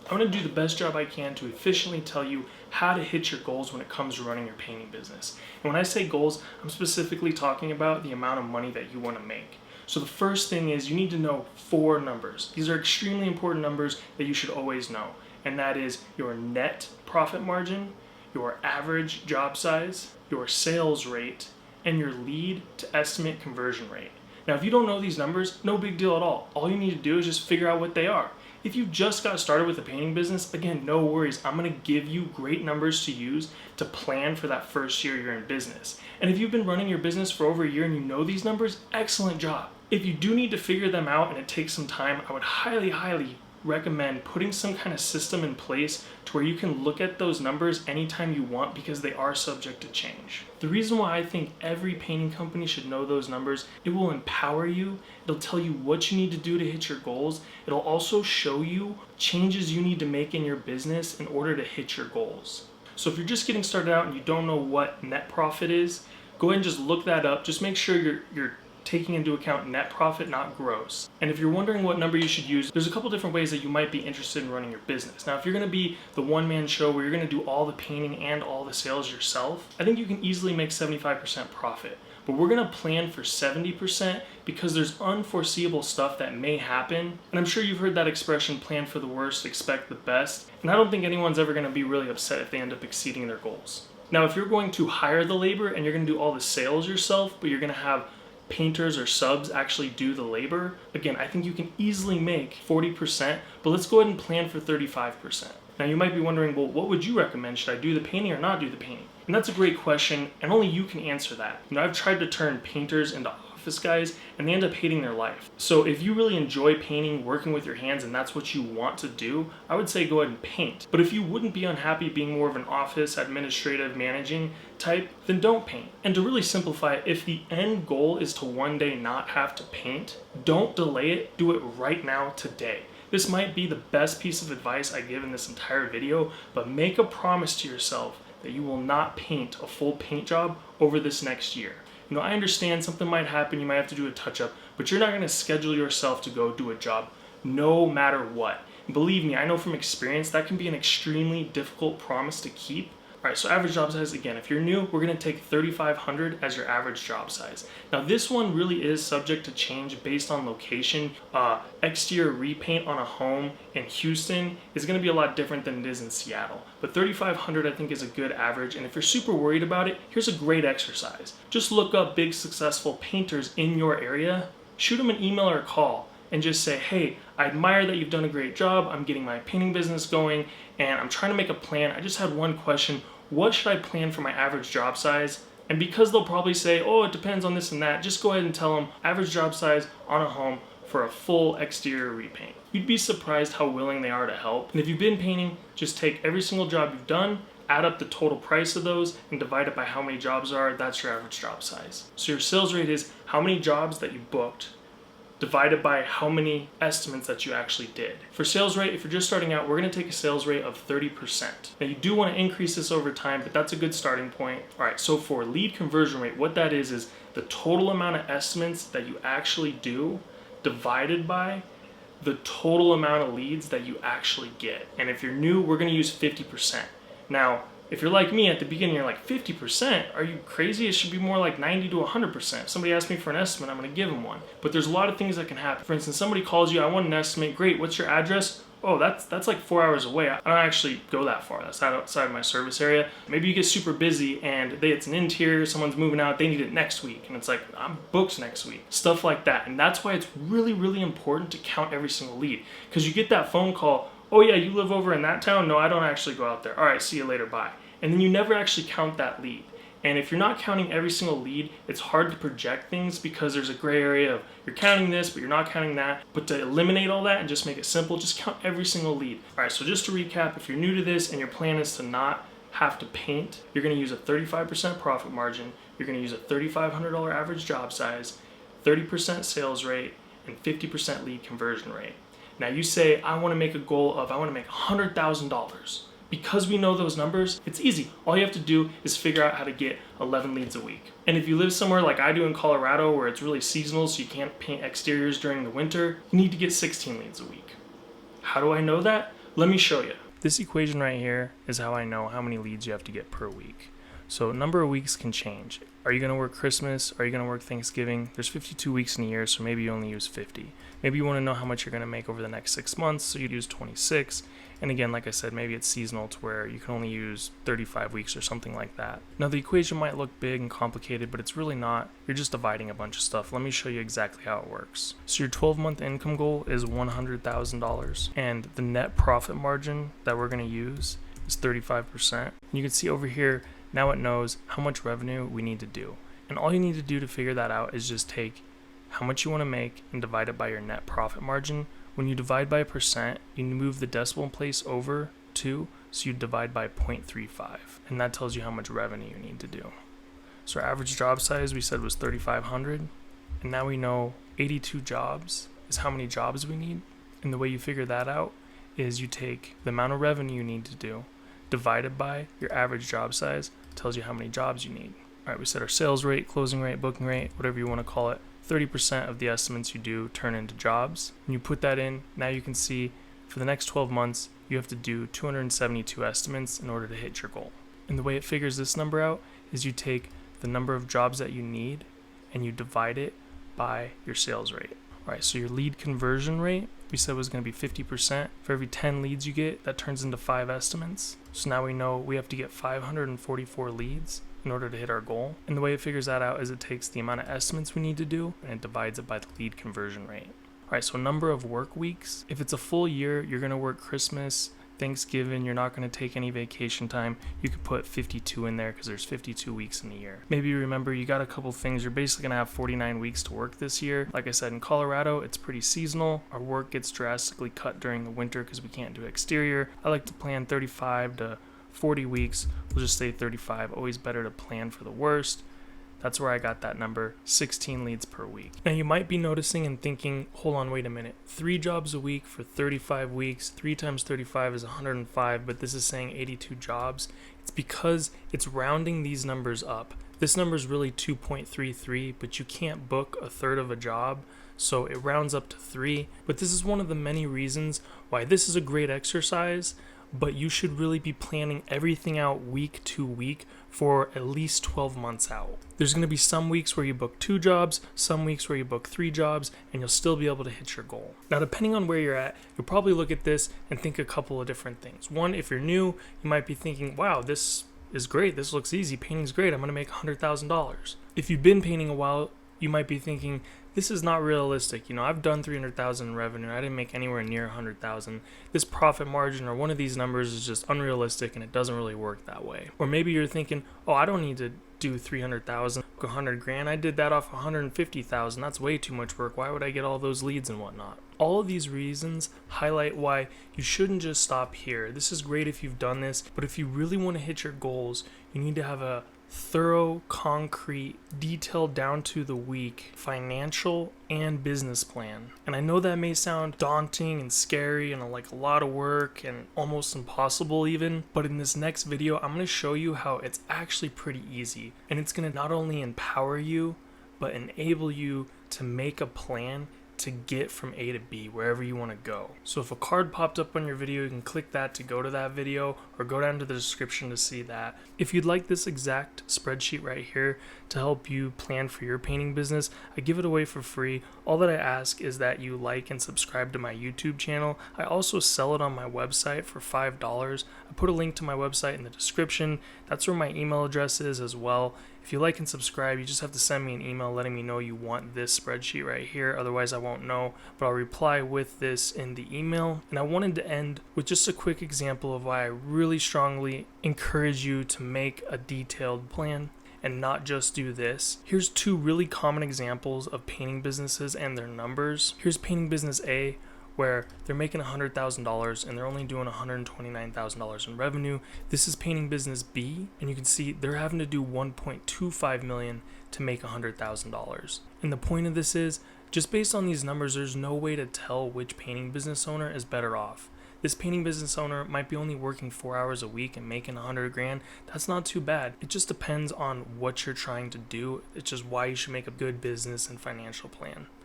I'm going to do the best job I can to efficiently tell you how to hit your goals when it comes to running your painting business. And when I say goals, I'm specifically talking about the amount of money that you want to make. So the first thing is you need to know 4 numbers. These are extremely important numbers that you should always know. And that is your net profit margin, your average job size, your sales rate, and your lead to estimate conversion rate. Now, if you don't know these numbers, no big deal at all. All you need to do is just figure out what they are. If you just got started with a painting business, again, no worries. I'm going to give you great numbers to use to plan for that first year you're in business. And if you've been running your business for over a year and you know these numbers, excellent job. If you do need to figure them out and it takes some time, I would highly recommend putting some kind of system in place to where you can look at those numbers anytime you want, because they are subject to change. The reason why I think every painting company should know those numbers, it will empower you, it'll tell you what you need to do to hit your goals, it'll also show you changes you need to make in your business in order to hit your goals. So if you're just getting started out and you don't know what net profit is, go ahead and just look that up. Just make sure you're taking into account net profit, not gross. And if you're wondering what number you should use, there's a couple different ways that you might be interested in running your business. Now, if you're gonna be the one-man show where you're gonna do all the painting and all the sales yourself, I think you can easily make 75% profit. But we're gonna plan for 70% because there's unforeseeable stuff that may happen. And I'm sure you've heard that expression, plan for the worst, expect the best. And I don't think anyone's ever gonna be really upset if they end up exceeding their goals. Now, if you're going to hire the labor and you're gonna do all the sales yourself, but you're gonna have painters or subs actually do the labor, again, I think you can easily make 40%, but let's go ahead and plan for 35%. Now you might be wondering, well, what would you recommend? Should I do the painting or not do the painting? And that's a great question, and only you can answer that. I've tried to turn painters into office guys, and they end up hating their life. So if you really enjoy painting, working with your hands, and that's what you want to do, I would say go ahead and paint. But if you wouldn't be unhappy being more of an office, administrative, managing type, then don't paint. And to really simplify it, if the end goal is to one day not have to paint, don't delay it, do it right now, today. This might be the best piece of advice I give in this entire video, but make a promise to yourself that you will not paint a full paint job over this next year. I understand something might happen, you might have to do a touch-up, but you're not going to schedule yourself to go do a job no matter what. And believe me, I know from experience that can be an extremely difficult promise to keep. All right, so average job size, again, if you're new, we're going to take 3,500 as your average job size. Now this one really is subject to change based on location. Exterior repaint on a home in Houston is going to be a lot different than it is in Seattle. But 3,500 I think is a good average, and if you're super worried about it, here's a great exercise. Just look up big successful painters in your area, shoot them an email or a call, and just say, hey, I admire that you've done a great job, I'm getting my painting business going, and I'm trying to make a plan. I just had one question. What should I plan for my average job size? And because they'll probably say, oh, it depends on this and that, just go ahead and tell them average job size on a home for a full exterior repaint. You'd be surprised how willing they are to help. And if you've been painting, just take every single job you've done, add up the total price of those, and divide it by how many jobs are. That's your average job size. So your sales rate is how many jobs that you booked divided by how many estimates that you actually did. For sales rate, if you're just starting out, we're gonna take a sales rate of 30%. Now you do wanna increase this over time, but that's a good starting point. All right, so for lead conversion rate, what that is the total amount of estimates that you actually do divided by the total amount of leads that you actually get. And if you're new, we're gonna use 50%. Now, if you're like me at the beginning, you're like, 50%? Are you crazy? It should be more like 90 to 100%. If somebody asks me for an estimate, I'm gonna give them one. But there's a lot of things that can happen. For instance, somebody calls you, I want an estimate. Great, what's your address? Oh, that's like 4 hours away. I don't actually go that far. That's outside my service area. Maybe you get super busy and it's an interior, someone's moving out, they need it next week. And it's like, I'm booked next week. Stuff like that. And that's why it's really important to count every single lead. Because you get that phone call, oh yeah, you live over in that town? No, I don't actually go out there. All right, see you later, bye. And then you never actually count that lead. And if you're not counting every single lead, it's hard to project things because there's a gray area of you're counting this, but you're not counting that. But to eliminate all that and just make it simple, just count every single lead. All right, so just to recap, if you're new to this and your plan is to not have to paint, you're gonna use a 35% profit margin, you're gonna use a $3,500 average job size, 30% sales rate, and 50% lead conversion rate. Now you say, I wanna make a goal of, I wanna make $100,000. Because we know those numbers, it's easy. All you have to do is figure out how to get 11 leads a week. And if you live somewhere like I do in Colorado where it's really seasonal, so you can't paint exteriors during the winter, you need to get 16 leads a week. How do I know that? Let me show you. This equation right here is how I know how many leads you have to get per week. So number of weeks can change. Are you going to work Christmas? Are you going to work Thanksgiving? There's 52 weeks in a year, so maybe you only use 50. Maybe you want to know how much you're going to make over the next 6 months, so you'd use 26. And again, like I said, maybe it's seasonal to where you can only use 35 weeks or something like that. Now the equation might look big and complicated, but it's really not. You're just dividing a bunch of stuff. Let me show you exactly how it works. So your 12-month income goal is $100,000, and the net profit margin that we're going to use is 35%. You can see over here, now it knows how much revenue we need to do. And all you need to do to figure that out is just take how much you want to make and divide it by your net profit margin. When you divide by a percent, you move the decimal place over 2, so you divide by 0.35. And that tells you how much revenue you need to do. So our average job size we said was 3,500. And now we know 82 jobs is how many jobs we need. And the way you figure that out is you take the amount of revenue you need to do divided by your average job size, tells you how many jobs you need. All right, we set our sales rate, closing rate, booking rate, whatever you want to call it. 30% of the estimates you do turn into jobs. When you put that in, now you can see for the next 12 months, you have to do 272 estimates in order to hit your goal. And the way it figures this number out is you take the number of jobs that you need and you divide it by your sales rate. All right, so your lead conversion rate, we said was going to be 50%. For every 10 leads you get, that turns into 5 estimates. So now we know we have to get 544 leads in order to hit our goal. And the way it figures that out is it takes the amount of estimates we need to do and it divides it by the lead conversion rate. All right, so number of work weeks. If it's a full year, you're going to work Christmas, Thanksgiving, you're not going to take any vacation time. You could put 52 in there because there's 52 weeks in a year. Maybe you remember you got a couple things. You're basically going to have 49 weeks to work this year. Like I said, in Colorado, it's pretty seasonal. Our work gets drastically cut during the winter because we can't do exterior. I like to plan 35 to 40 weeks. We'll just say 35. Always better to plan for the worst. That's where I got that number, 16 leads per week. Now you might be noticing and thinking, hold on, wait a minute. 3 jobs a week for 35 weeks, 3 times 35 is 105, but this is saying 82 jobs. It's because it's rounding these numbers up. This number is really 2.33, but you can't book a third of a job, so it rounds up to 3. But this is one of the many reasons why this is a great exercise, but you should really be planning everything out week to week for at least 12 months out. There's going to be some weeks where you book 2 jobs, some weeks where you book 3 jobs, and you'll still be able to hit your goal. Now, depending on where you're at, you'll probably look at this and think a couple of different things. One, if you're new, you might be thinking, wow, this is great. This looks easy. Painting's great. I'm going to make $100,000. If you've been painting a while, you might be thinking, this is not realistic. I've done $300,000 in revenue. I didn't make anywhere near $100,000. This profit margin or one of these numbers is just unrealistic and it doesn't really work that way. Or maybe you're thinking, oh, I don't need to do $300,000, $100,000. I did that off $150,000. That's way too much work. Why would I get all those leads and whatnot? All of these reasons highlight why you shouldn't just stop here. This is great if you've done this, but if you really want to hit your goals, you need to have a thorough, concrete, detailed down to the week financial and business plan. And I know that may sound daunting and scary and like a lot of work and almost impossible even, but in this next video I'm going to show you how it's actually pretty easy, and it's going to not only empower you but enable you to make a plan to get from A to B, wherever you want to go. So if a card popped up on your video, you can click that to go to that video or go down to the description to see that. If you'd like this exact spreadsheet right here to help you plan for your painting business, I give it away for free. All that I ask is that you like and subscribe to my YouTube channel. I also sell it on my website for $5. I put a link to my website in the description. That's where my email address is as well. If you like and subscribe, you just have to send me an email letting me know you want this spreadsheet right here. Otherwise, I won't know, but I'll reply with this in the email. And I wanted to end with just a quick example of why I really strongly encourage you to make a detailed plan and not just do this. Here's 2 really common examples of painting businesses and their numbers. Here's painting business A, where they're making $100,000 and they're only doing $129,000 in revenue. This is painting business B, and you can see they're having to do $1.25 million to make $100,000. And the point of this is, just based on these numbers, there's no way to tell which painting business owner is better off. This painting business owner might be only working 4 hours a week and making $100,000. That's not too bad. It just depends on what you're trying to do. It's just why you should make a good business and financial plan.